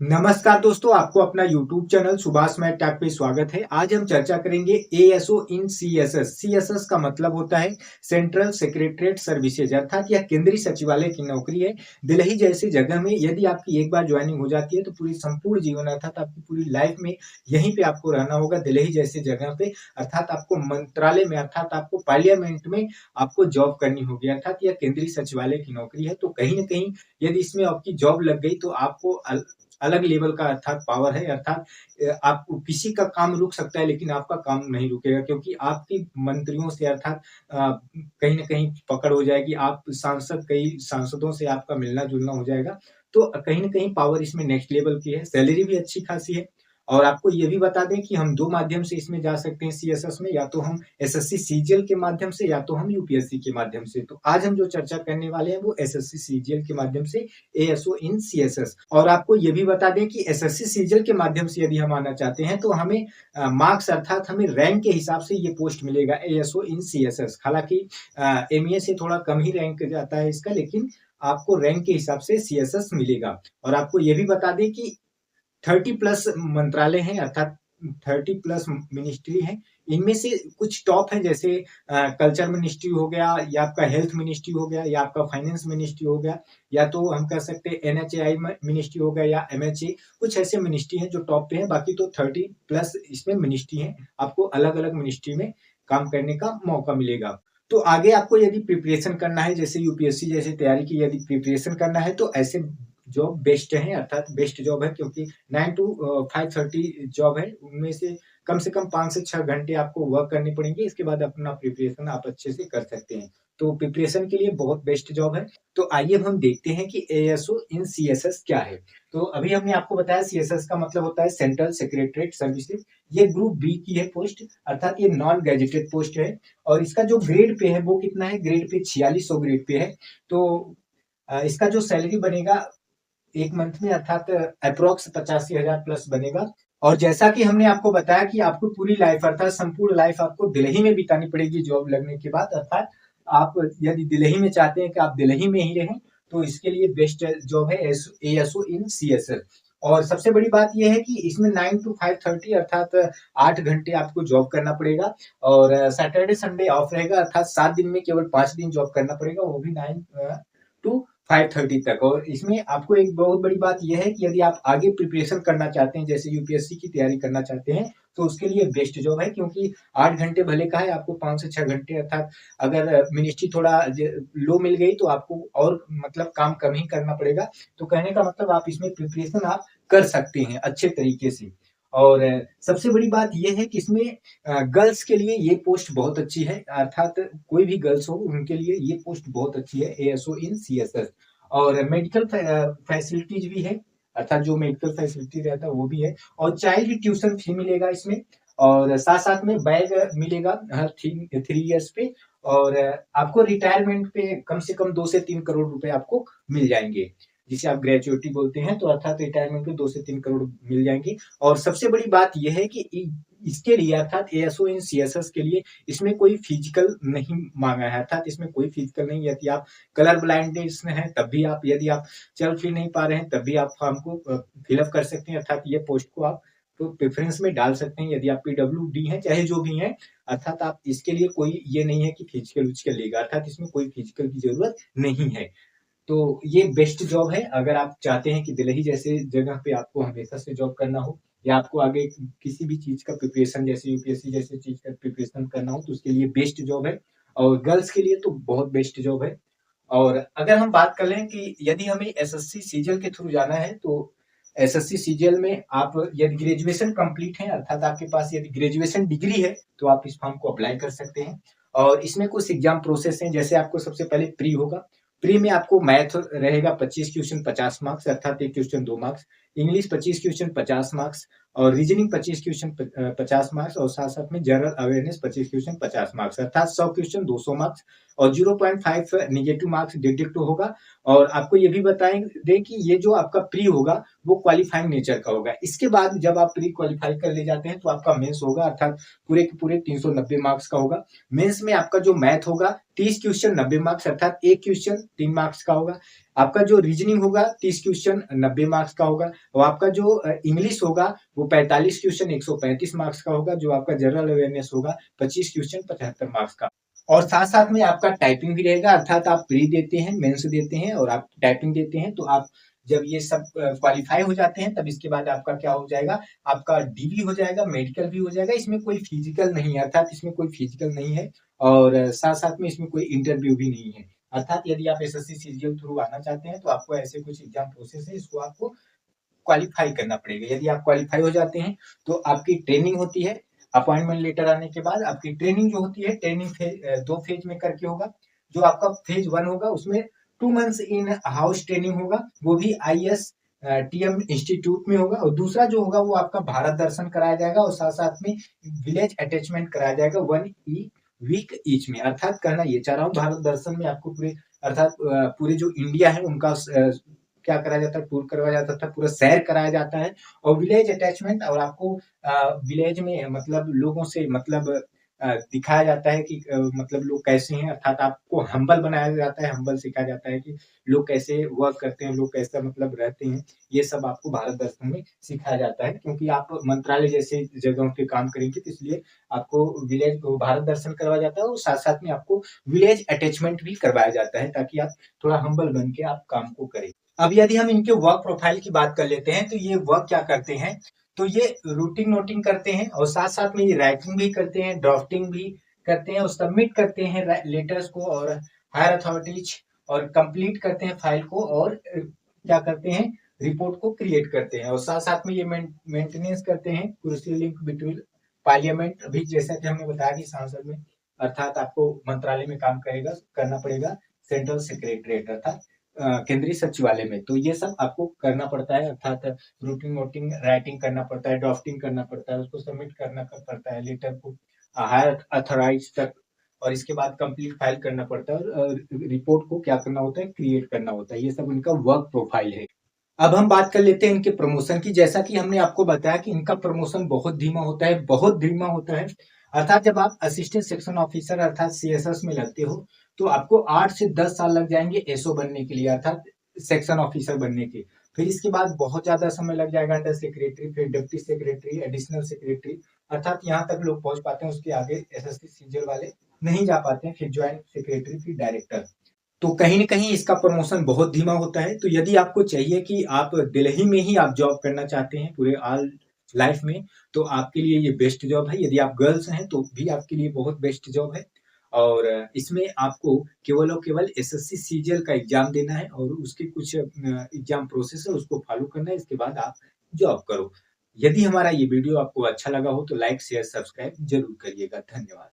नमस्कार दोस्तों, आपको अपना YouTube चैनल सुभाष मैथ टैक पे स्वागत है। आज हम चर्चा करेंगे एएसओ इन सीएसएस। सीएसएस का मतलब होता है सेंट्रल सेक्रेटरीट सर्विसेज, अर्थात यह केंद्रीय सचिवालय की नौकरी है। दिल्ली जैसी जगह में यदि आपकी एक बार ज्वाइनिंग हो जाती है तो पूरी संपूर्ण जीवन अर्थात आपकी पूरी लाइफ में यहीं पे आपको रहना होगा, दिल्ली जैसी जगह पे। अर्थात आपको मंत्रालय में अर्थात आपको पार्लियामेंट में आपको जॉब करनी होगी, अर्थात यह केंद्रीय सचिवालय की नौकरी है। तो कहीं न कहीं यदि इसमें आपकी जॉब लग गई तो आपको अलग लेवल का अर्थात पावर है, अर्थात आप किसी का काम रुक सकता है लेकिन आपका काम नहीं रुकेगा, क्योंकि आपकी मंत्रियों से अर्थात कहीं न कहीं पकड़ हो जाएगी। आप सांसद कई सांसदों से आपका मिलना-जुलना हो जाएगा। तो कहीं न कहीं पावर इसमें नेक्स्ट लेवल की है, सैलरी भी अच्छी खासी है। और आपको ये भी बता दें कि हम 2 माध्यम से इसमें जा सकते हैं सीएसएस में, या तो हम एसएससी सीजीएल के माध्यम से या तो हम यूपीएससी के माध्यम से। तो आज हम जो चर्चा करने वाले हैं वो एसएससी सीजीएल के माध्यम से एएसओ इन सीएसएस। और आपको ये भी बता दें कि एसएससी सीजीएल के माध्यम से यदि हम आना चाहते हैं तो हमें मार्क्स अर्थात हमें रैंक के हिसाब से ये पोस्ट मिलेगा एएसओ इन सीएसएस। हालाँकि एमईए से थोड़ा कम ही रैंक जाता है इसका, लेकिन आपको रैंक के हिसाब से सीएसएस मिलेगा। और आपको ये भी बता दें कि 30 प्लस मंत्रालय हैं, अर्थात 30 प्लस मिनिस्ट्री हैं। इनमें से कुछ टॉप हैं, जैसे कल्चर मिनिस्ट्री हो गया, या आपका हेल्थ मिनिस्ट्री हो गया, या आपका फाइनेंस मिनिस्ट्री हो गया, या तो हम कह सकते हैं एनएचएआई मिनिस्ट्री हो गया, या एमएचए। कुछ ऐसे मिनिस्ट्री हैं जो टॉप पे हैं, बाकी तो 30 प्लस इसमें मिनिस्ट्री हैं। आपको अलग-अलग मिनिस्ट्री में काम करने का मौका मिलेगा। तो आगे आपको यदि प्रिपरेशन करना है, जैसे यूपीएससी जैसी तैयारी की यदि प्रिपरेशन करना है, तो ऐसे जॉब बेस्ट है, अर्थात बेस्ट जॉब है, क्योंकि 9 टू 5:30 जॉब है। उनमें से कम 5 से 6 घंटे आपको वर्क करनी पड़ेंगे। इसके बाद अपना प्रिपरेशन आप अच्छे से कर सकते हैं। तो प्रिपरेशन के लिए बहुत बेस्ट जॉब है। तो आइए अब हम देखते हैं कि एएसओ इन सीएसएस क्या है। तो अभी हमने आपको बताया सीएसएस का मतलब होता है सेंट्रल सेक्रेटरीट सर्विसेज। ये ग्रुप बी की है पोस्ट, अर्थात ये नॉन गैजेटेड पोस्ट है। और इसका जो ग्रेड पे है वो कितना है, ग्रेड पे 4600 ग्रेड पे है। तो इसका जो सैलरी बनेगा एक मंथ में, अर्थात अप्रॉक्स 85,000 प्लस बनेगा। और जैसा कि हमने आपको बताया कि आपको पूरी लाइफ अर्थात संपूर्ण लाइफ आपको दिल्ली में बितानी पड़ेगी जॉब लगने के बाद, अर्थात आप यदि दिल्ली में चाहते हैं कि आप दिल्ली में ही रहें तो इसके लिए बेस्ट जॉब है एएसओ इन सीएसएल। और सबसे बड़ी बात यह है कि इसमें 9 टू 5:30 अर्थात 8 घंटे आपको जॉब करना पड़ेगा। और सैटरडे संडे ऑफ रहेगा, अर्थात 7 दिन में केवल 5 दिन जॉब करना पड़ेगा, वो भी 9 टू 5:30 तक। और इसमें आपको एक बहुत बड़ी बात यह है कि यदि आप आगे प्रिपरेशन करना चाहते हैं, जैसे यूपीएससी की तैयारी करना चाहते हैं, तो उसके लिए बेस्ट जॉब है, क्योंकि 8 घंटे भले का है, आपको 5 से 6 घंटे अर्थात अगर मिनिस्ट्री थोड़ा लो मिल गई तो आपको और मतलब काम कम ही करना पड़ेगा। तो कहने का मतलब आप इसमें प्रिपरेशन आप कर सकते हैं अच्छे तरीके से। और सबसे बड़ी बात यह है कि इसमें गर्ल्स के लिए ये पोस्ट बहुत अच्छी है, अर्थात कोई भी गर्ल्स हो उनके लिए ये पोस्ट बहुत अच्छी है, एएसओ इन सीएसएस। और मेडिकल फैसिलिटीज भी है, अर्थात जो मेडिकल फैसिलिटी रहता है वो भी है। और चाइल्ड ट्यूशन फी मिलेगा इसमें, और साथ साथ में बैग मिलेगा हर 3 ईयर्स पे। और आपको रिटायरमेंट पे कम से कम 2 से 3 करोड़ रुपए आपको मिल जाएंगे, जिसे आप ग्रेचुइटी बोलते हैं। तो अर्थात रिटायरमेंट पे 2 से 3 करोड़ मिल जाएंगे। और सबसे बड़ी बात यह है कि इसके लिए अर्थात एएसओ इन सीएसएस के लिए इसमें कोई फिजिकल नहीं मांगा है, अर्थात इसमें कोई फिजिकल नहीं। यदि आप कलर ब्लाइंडनेस में है तब भी आप, यदि आप चल फिर नहीं पा रहे हैं तब भी आप फॉर्म को फिलअप कर सकते हैं, अर्थात ये पोस्ट को आप तो प्रेफरेंस में डाल सकते हैं, यदि आप पीडब्ल्यूडी हैं चाहे जो भी हैं। अर्थात आप इसके लिए कोई ये नहीं है कि फिजिकल विजिकल लेगा, अर्थात इसमें कोई फिजिकल की जरूरत नहीं है। तो ये बेस्ट जॉब है अगर आप चाहते हैं कि दिल्ली जैसे जगह पे आपको हमेशा से जॉब करना हो, या आपको आगे किसी भी चीज का प्रिपरेशन जैसे यूपीएससी जैसे चीज का प्रिपरेशन करना हो, तो उसके लिए बेस्ट जॉब है। और गर्ल्स के लिए तो बहुत बेस्ट जॉब है। और अगर हम बात कर लें कि यदि हमें एसएससी सीजीएल के थ्रू जाना है, तो एसएससी सीजीएल में आप यदि ग्रेजुएशन कंप्लीट है, अर्थात आपके पास यदि ग्रेजुएशन डिग्री है, तो आप इस फॉर्म को अप्लाई कर सकते हैं। और इसमें कुछ एग्जाम प्रोसेस हैं, जैसे आपको सबसे पहले प्री होगा। प्री में आपको मैथ रहेगा 25 क्वेश्चन 50 मार्क्स, अर्थात एक question 2 marks. English 25 question 50 marks. और रीजनिंग 25 क्वेश्चन 50 मार्क्स। और साथ साथ में जनरल अवेयरनेस 25 क्वेश्चन 50 मार्क्स, अर्थात 100 क्वेश्चन 200 मार्क्स। और 0.5 नेगेटिव मार्क्स डिडक्ट होगा। और आपको ये भी बताएं दें कि ये जो आपका प्री होगा वो क्वालिफाइंग नेचर का होगा। इसके बाद जब आप प्री क्वालिफाई कर ले जाते हैं तो आपका मेंस होगा, अर्थात पूरे के पूरे 390 मार्क्स का होगा। मेंस में आपका जो मैथ होगा 30 क्वेश्चन 90 मार्क्स, अर्थात एक क्वेश्चन 3 मार्क्स का होगा। आपका जो रीजनिंग होगा 30 क्वेश्चन 90 मार्क्स का होगा। और आपका जो इंग्लिश होगा वो 45 क्वेश्चन 135 मार्क्स का होगा। जो आपका जनरल अवेयरनेस होगा 25 क्वेश्चन 75 मार्क्स का। और साथ साथ में आपका टाइपिंग भी रहेगा, अर्थात आप प्री देते हैं, मेंस देते हैं और आप टाइपिंग देते हैं, तो आप जब ये सब क्वालिफाई हो जाते हैं तब इसके बाद आपका क्या हो जाएगा, आपका डीवी हो जाएगा, मेडिकल भी हो जाएगा। इसमें कोई फिजिकल नहीं है, अर्थात इसमें कोई फिजिकल नहीं है। और साथ साथ में इसमें कोई इंटरव्यू भी नहीं है। अर्थात यदि आप एसएससी सीजीएल थ्रू आना चाहते हैं तो आपको ऐसे कुछ एग्जाम प्रोसेस है, इसको आपको क्वालिफाई करना पड़ेगा। यदि आप क्वालिफाई हो जाते हैं तो आपकी ट्रेनिंग होती है। अपॉइंटमेंट लेटर आने के बाद आपकी ट्रेनिंग जो होती है, ट्रेनिंग दो फेज में करके होगा। जो आपका फेज 1 होगा उसमें 2 मंथ्स इन हाउस ट्रेनिंग होगा, वो भी आईएएस टीएम इंस्टीट्यूट में होगा। और दूसरा जो होगा वो आपका भारत दर्शन कराया जाएगा और साथ साथ में विलेज अटैचमेंट कराया जाएगा 1 वीक ईच में। अर्थात कहना ये चाह रहा हूँ, भारत दर्शन में आपको पूरे अर्थात पूरे जो इंडिया है उनका क्या कराया जाता है, टूर करवाया जाता था, पूरा सैर कराया जाता है। और विलेज अटैचमेंट, और आपको विलेज में मतलब लोगों से मतलब दिखाया जाता है कि मतलब लोग कैसे हैं, अर्थात आपको हम्बल बनाया जाता है, हम्बल सिखाया जाता है कि लोग कैसे वर्क करते हैं, लोग कैसा मतलब रहते हैं। ये सब आपको भारत दर्शन में सिखाया जाता है, क्योंकि आप मंत्रालय जैसे जगहों पे काम करेंगे तो इसलिए आपको विलेज भारत दर्शन करवाया जाता है और साथ साथ में आपको विलेज अटैचमेंट भी करवाया जाता है, ताकि आप थोड़ा हम्बल बन के आप काम को करें। अब यदि हम इनके वर्क प्रोफाइल की बात कर लेते हैं तो ये वर्क क्या करते हैं, तो ये रूटीन नोटिंग करते हैं और साथ साथ में ये राइटिंग भी करते हैं, ड्राफ्टिंग भी करते हैं और सबमिट करते हैं लेटर्स को और हायर अथॉरिटीज, और कंप्लीट करते हैं फाइल को, और क्या करते हैं, रिपोर्ट को क्रिएट करते हैं। और साथ साथ में ये मेंटेनेंस करते हैं कुर्सी लिंक बिटवीन पार्लियामेंट, अभी जैसा कि हमने बताया कि सांसद में, अर्थात आपको मंत्रालय में काम करेगा करना पड़ेगा, सेंट्रल सेक्रेटरीट अर्थात केंद्रीय सचिवालय में। तो ये सब आपको करना पड़ता है, अर्थात रूटीन नोटिंग राइटिंग करना पड़ता है, ड्राफ्टिंग करना पड़ता है, उसको सबमिट करना पड़ता है लेटर को हायर अथॉराइज तक। और इसके बाद कंप्लीट फाइल करना पड़ता है और रिपोर्ट को क्या करना होता है, क्रिएट करना होता है। ये सब इनका वर्क प्रोफाइल है। अब हम बात कर लेते हैं इनके प्रमोशन की। जैसा कि हमने आपको बताया कि इनका प्रमोशन बहुत धीमा होता है, बहुत धीमा होता है। अर्थात जब आप असिस्टेंट सेक्शन ऑफिसर अर्थात सीएसएस में लगते हो तो आपको 8 से 10 साल लग जाएंगे एसओ बनने के लिए, अर्थात सेक्शन ऑफिसर बनने के। फिर इसके बाद बहुत ज्यादा समय लग जाएगा अंडर सेक्रेटरी, फिर डिप्टी सेक्रेटरी, एडिशनल सेक्रेटरी, अर्थात यहाँ तक लोग पहुंच पाते हैं, उसके आगे एसएससी सीजीएल वाले नहीं जा पाते हैं। फिर ज्वाइंट सेक्रेटरी, फिर डायरेक्टर। तो कहीं न कहीं इसका प्रमोशन बहुत धीमा होता है। तो यदि आपको चाहिए कि आप दिल्ली में ही आप जॉब करना चाहते हैं पूरे ऑल लाइफ में, तो आपके लिए ये बेस्ट जॉब है। यदि आप गर्ल्स हैं तो भी आपके लिए बहुत बेस्ट जॉब है। और इसमें आपको केवल और केवल एसएससी सीजीएल का एग्ज़ाम देना है और उसके कुछ एग्ज़ाम प्रोसेस है, उसको फॉलो करना है। इसके बाद आप जॉब करो। यदि हमारा ये वीडियो आपको अच्छा लगा हो तो लाइक, शेयर, सब्सक्राइब ज़रूर करिएगा। धन्यवाद।